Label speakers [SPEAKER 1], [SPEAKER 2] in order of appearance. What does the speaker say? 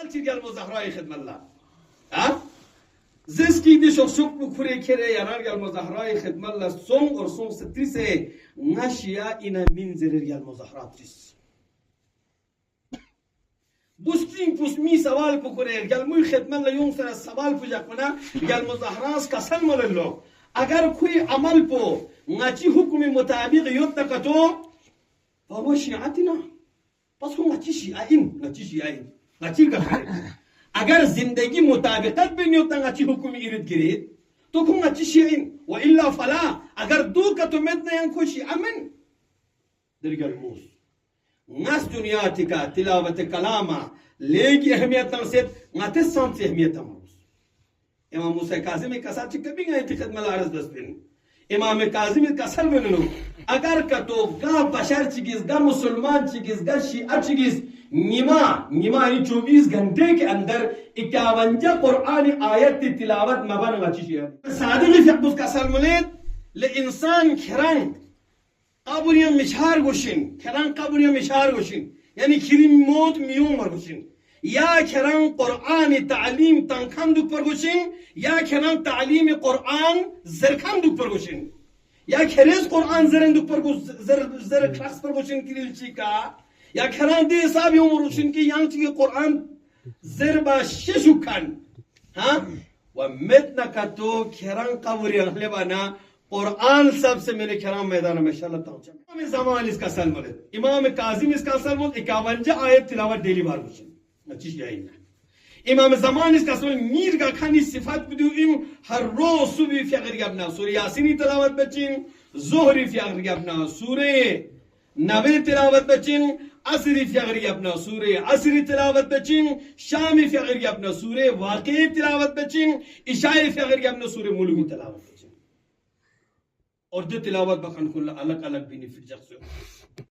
[SPEAKER 1] Gel muzahra-i khidmallah. Ha? Zeski de şok bu kure kere yarar gel muzahra-i khidmallah son or son strise nashia ina min zerir gel muzahratris. Bustin pusmi sawal pukure gel muy khidmallah yung sara sawal pujakmana gel muzahras kasan molello. Agar koई amal po ngachi hukmi mutabiq yotta kato fa shi'atina. Pas ko ngachi shi'ain. Ngachi ka अगर जिंदगी मुताबिकत भी नहीं होता अच्छी हुक्म इर्द गिर्द तो कौन अच्छी शेइन व इल्ला फला अगर दो का तो मैं नहीं खुशी अमन दरगल मूस नस दुनिया तिका तिलावत कलामा लेगी अहमियत से नाते सांस से अहमियत मूस इमाम मूसा काज़िम का साथ कभी नहीं थी खिदमत अर्ज़ दस्तिन इमाम काज़िम का सल बनलो अगर का तो गा बशर चिगिस गा मुसलमान चिगिस गा शिया चिगिस निमा यानी 24 घंटे के अंदर 51 कुरानी आयत की तिलावत मबन अच्छी है सादिक फिक्बुस का सलमलेत ले इंसान खिरंग काबुनिया मिशार गुशिन खिरंग काबुनिया मिशार गुशिन यानी खिरिम मौत मियों मर गुशिन या खिरंग कुरानी तालीम तंखम दुख पर गुशिन या खिरंग तालीम कुरान जरखम दुख पर गुशिन या खिरेज कुरान जरन दुख पर जर क्लास पर गुशिन किरिलची का या खरान दे साहब उमर हुसैन की yang की कुरान जरबा शेशुखान हाँ व मेतना का तो खरान कबूरी लेबाना कुरान सबसे मेरे खरान मैदान में इंशाअल्लाह ताऊं इमाम ज़मान इसका सलमले इमाम काज़िम इसका सलमल 51 आयत तिलावत डेली बार हुसैन अच्छी है इमाम ज़मान इसका सलमल मीर का खानी सिफात बिदुइम हर रोज सुबह फजर की अपना सूरह यासीन तिलावत बचिन ज़ोहरी फजर की अपना सूरह नबी तिलावत बचिन असरी फजर अपना सूरे असरी तिलावत बचिन शामी फजर अपना सूरे वाक़ई तिलावत बचिन इशाई फजर अपना सूरे मुल्की तिलावत बचिन और दो तिलावत बखन अलग अलग बेनिफिट जख्स